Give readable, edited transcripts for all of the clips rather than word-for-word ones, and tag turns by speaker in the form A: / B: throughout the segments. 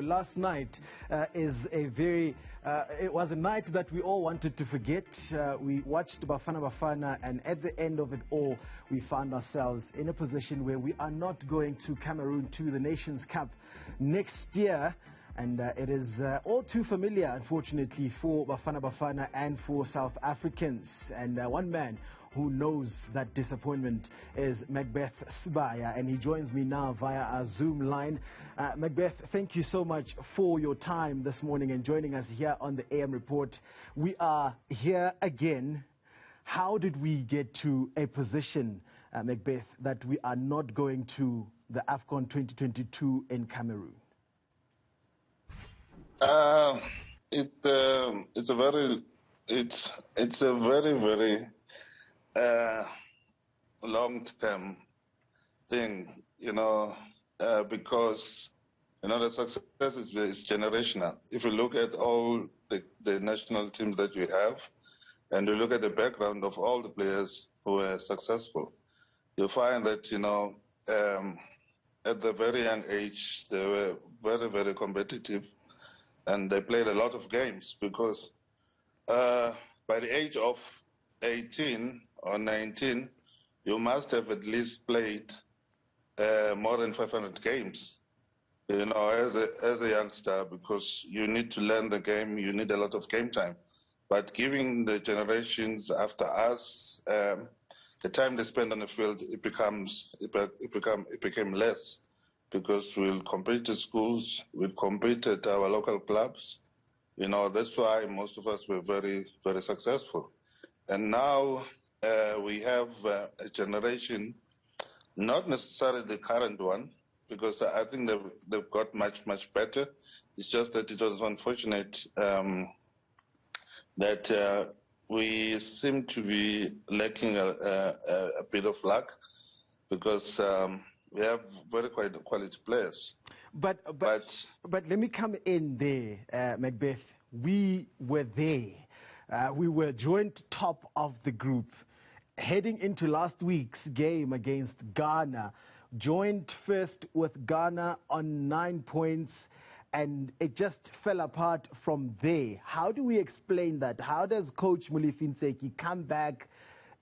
A: Last night it was a night that we all wanted to forget. We watched Bafana, and at the end of it all, we found ourselves in a position where we are not going to Cameroon to the Nations Cup next year. And it is all too familiar, unfortunately, for Bafana and for South Africans. And one man who knows that disappointment is Macbeth Sibaya, and he joins me now via our Zoom line. Macbeth, thank you so much for your time this morning and joining us here on the AM Report. We are here again. How did we get to a position, Macbeth, that we are not going to the AFCON 2022 in Cameroon?
B: It's a very long-term thing, because the success is generational. If you look at all the national teams that you have, and you look at the background of all the players who were successful, you find that at the very young age they were very competitive. And they played a lot of games because by the age of 18 or 19, you must have at least played more than 500 games, as a youngster, because you need to learn the game, you need a lot of game time. But given the generations after us, the time they spend on the field, it became less. Because we'll compete at schools, we'll compete at our local clubs. That's why most of us were very successful. And now we have a generation, not necessarily the current one, because I think they've got much better. It's just that it was unfortunate that we seem to be lacking a bit of luck, because we have very quality players.
A: But let me come in there, Macbeth. We were there. We were joint top of the group. Heading into last week's game against Ghana, joined first with Ghana on 9 points, and it just fell apart from there. How do we explain that? How does Coach Molefi come back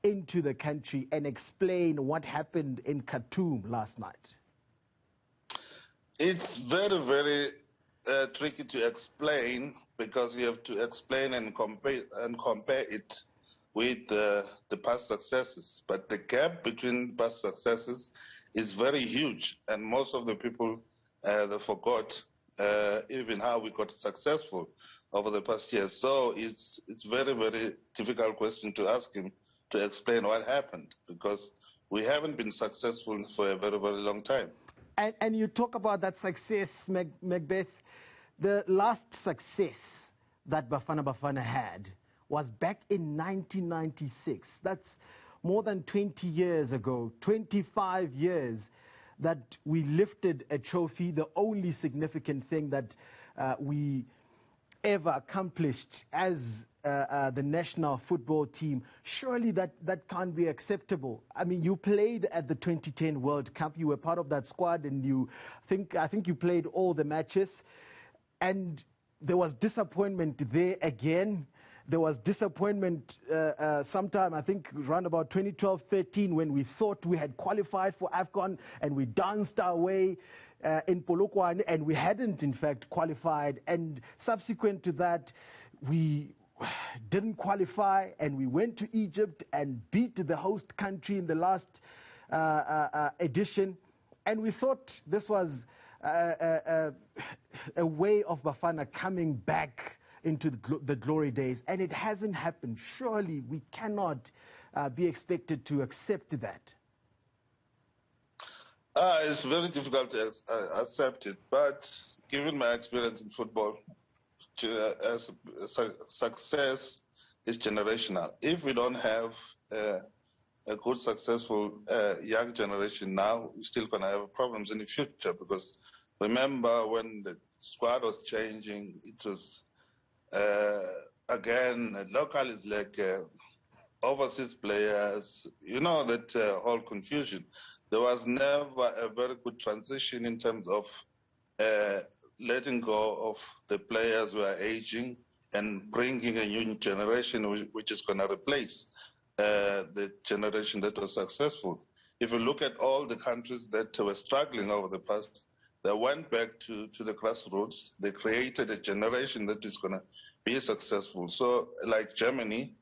A: into the country and explain what happened in Khartoum last night?
B: It's very tricky to explain, because you have to explain and compare it with the past successes. But the gap between past successes is very huge, and most of the people they forgot even how we got successful over the past years. So it's very difficult question to ask him to explain what happened, because we haven't been successful for a very long time.
A: And you talk about that success, Macbeth. The last success that Bafana had was back in 1996. That's more than 20 years ago, 25 years that we lifted a trophy, the only significant thing that we ever accomplished as the national football team. Surely that can't be acceptable. I mean, you played at the 2010 World Cup. You were part of that squad, and I think you played all the matches. And there was disappointment there again. There was disappointment sometime, I think, around about 2012-13, when we thought we had qualified for AFCON, and we danced our way in Polokwane, and we hadn't, in fact, qualified. And subsequent to that, we didn't qualify, and we went to Egypt and beat the host country in the last edition. And we thought this was a way of Bafana coming back into the glory days, and it hasn't happened. Surely we cannot be expected to accept that.
B: It's very difficult to accept it, but given my experience in football, success is generational. If we don't have a good, successful young generation now, we're still going to have problems in the future, because remember when the squad was changing, it was, again, local is like overseas players, that whole confusion. There was never a very good transition in terms of letting go of the players who are aging and bringing a new generation which is going to replace the generation that was successful. If you look at all the countries that were struggling over the past, they went back to the grassroots. They created a generation that is going to be successful. So like Germany,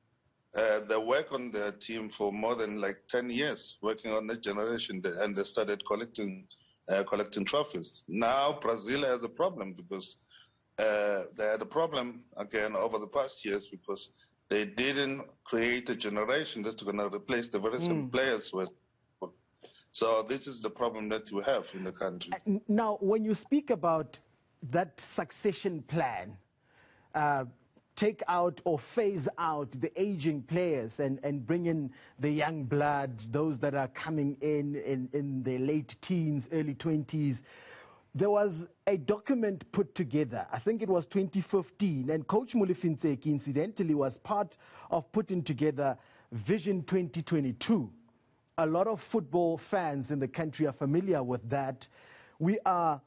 B: they work on their team for more than like 10 years, working on that generation, and they started collecting trophies. Now Brazil has a problem because they had a problem again over the past years because they didn't create a generation that's going to replace the very same players with. So this is the problem that we have in the country.
A: Now, when you speak about that succession plan, take out or phase out the aging players and bring in the young blood, those that are coming in their late teens, early 20s. There was a document put together, I think it was 2015, and Coach Molefi incidentally was part of putting together Vision 2022. A lot of football fans in the country are familiar with that. We are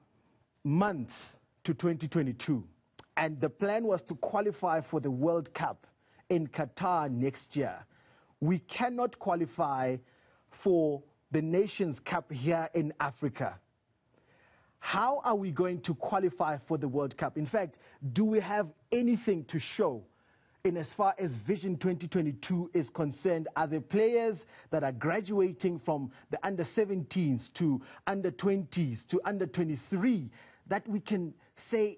A: months to 2022, and the plan was to qualify for the World Cup in Qatar next year. We cannot qualify for the Nations Cup here in Africa. How are we going to qualify for the World Cup? In fact, do we have anything to show in as far as Vision 2022 is concerned? Are there players that are graduating from the under-17s to under-20s to under-23 that we can say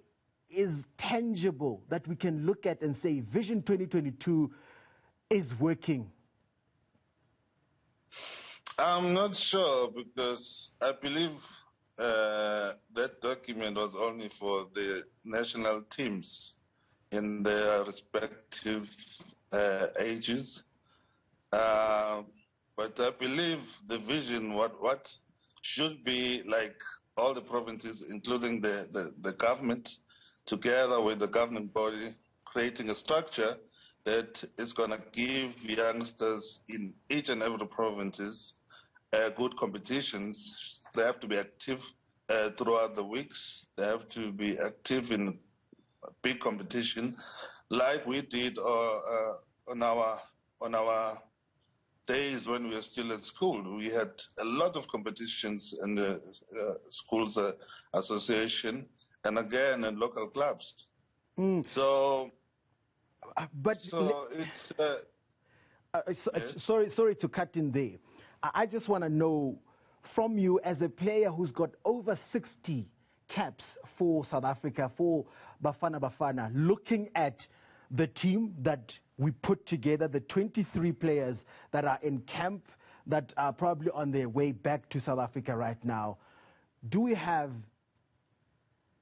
A: is tangible, that we can look at and say Vision 2022 is working?
B: I'm not sure because I believe that document was only for the national teams in their respective ages. But I believe the vision, what should be like all the provinces, including the government, together with the governing body, creating a structure that is going to give youngsters in each and every provinces good competitions. They have to be active throughout the weeks. They have to be active in big competition, like we did on our days when we were still at school. We had a lot of competitions in the schools association, and again in local clubs. So it's. Yes.
A: Sorry to cut in there. I just want to know from you, as a player who's got over 60 caps for South Africa, for Bafana, looking at the team that we put together, the 23 players that are in camp, that are probably on their way back to South Africa right now, do we have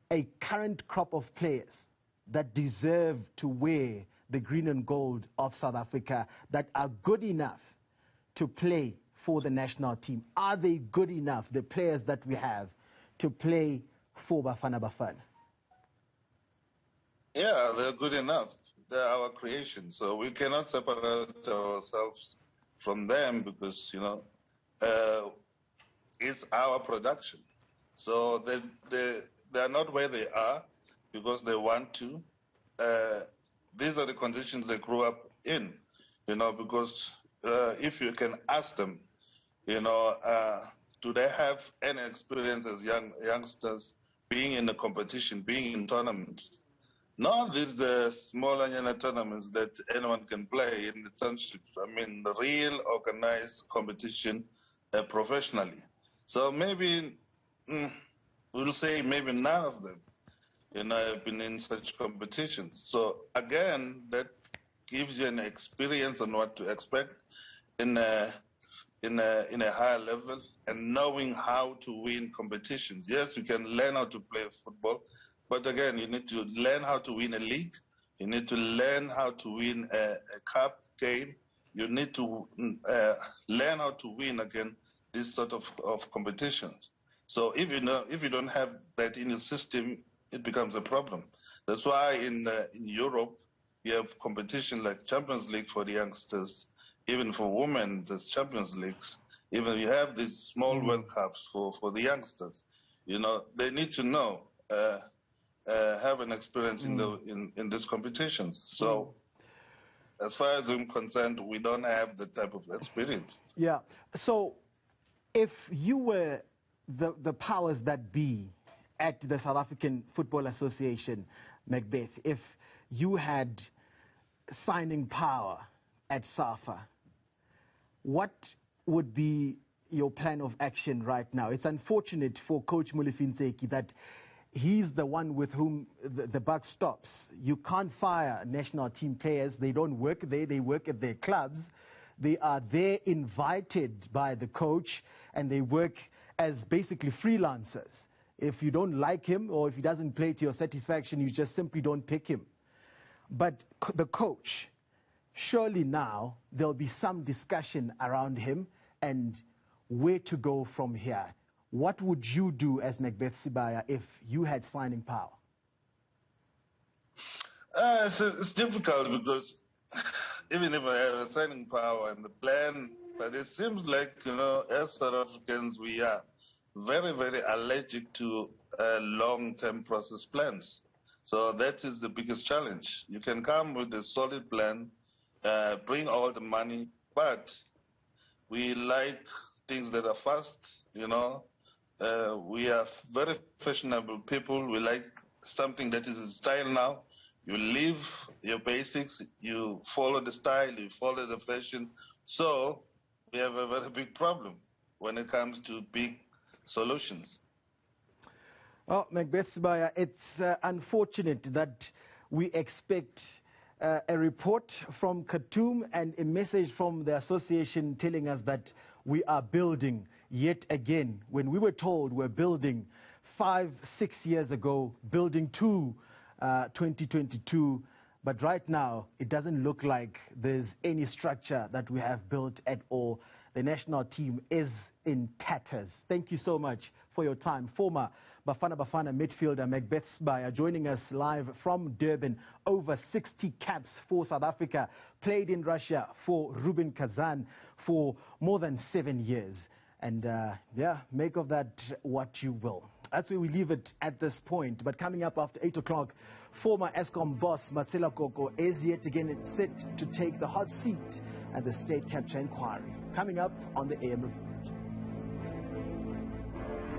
A: a current crop of players that deserve to wear the green and gold of South Africa, that are good enough to play for the national team? Are they good enough, the players that we have, to play for Bafana?
B: Yeah, they're good enough. They're our creation. So we cannot separate ourselves from them because, it's our production. So they are not where they are because they want to. These are the conditions they grew up in, because if you can ask them, do they have any experience as youngsters being in a competition, being in tournaments? No, these are smaller tournaments that anyone can play in the township. I mean, the real organized competition professionally. So maybe, we'll say maybe none of them, have been in such competitions. So again, that gives you an experience on what to expect in a higher level, and knowing how to win competitions. Yes, you can learn how to play football, but again, you need to learn how to win a league. You need to learn how to win a cup game. You need to learn how to win again this sort of competitions. So if you don't have that in the system, it becomes a problem. That's why in Europe you have competition like Champions League for the youngsters. Even for women, there's Champions Leagues. Even you have these small World Cups for the youngsters. They need to know have an experience in these competitions. So as far as I'm concerned, we don't have the type of experience.
A: Yeah. So if you were the powers that be at the South African Football Association, Macbeth, if you had signing power at SAFA, what would be your plan of action right now? It's unfortunate for Coach Molefi that he's the one with whom the buck stops. You can't fire national team players. They don't work there. They work at their clubs. They are there invited by the coach, and they work as basically freelancers. If you don't like him or if he doesn't play to your satisfaction, you just simply don't pick him. But the coach, surely now there'll be some discussion around him and where to go from here. What would you do as Macbeth Sibaya if you had signing power?
B: It's difficult because even if I have a signing power and the plan, but it seems like, as South Africans, we are very, very allergic to long-term process plans. So that is the biggest challenge. You can come with a solid plan, bring all the money, but we like things that are fast, we are very fashionable people. We like something that is in style now. You leave your basics, you follow the style, you follow the fashion. So we have a very big problem when it comes to big solutions.
A: Well, Macbeth Sibaya, it's unfortunate that we expect a report from Khartoum and a message from the association telling us that we are building yet again, when we were told we're building 5-6 years ago, building to 2022, but right now it doesn't look like there's any structure that we have built at all. The national team is in tatters. Thank you so much for your time. Former Bafana midfielder Macbeth Sibaya joining us live from Durban. Over 60 caps for South Africa, played in Russia for Rubin Kazan for more than 7 years. And yeah, make of that what you will. That's where we leave it at this point. But coming up after 8 o'clock, former ESCOM boss Matsela Koko is yet again set to take the hot seat at the state capture inquiry. Coming up on the AM Report.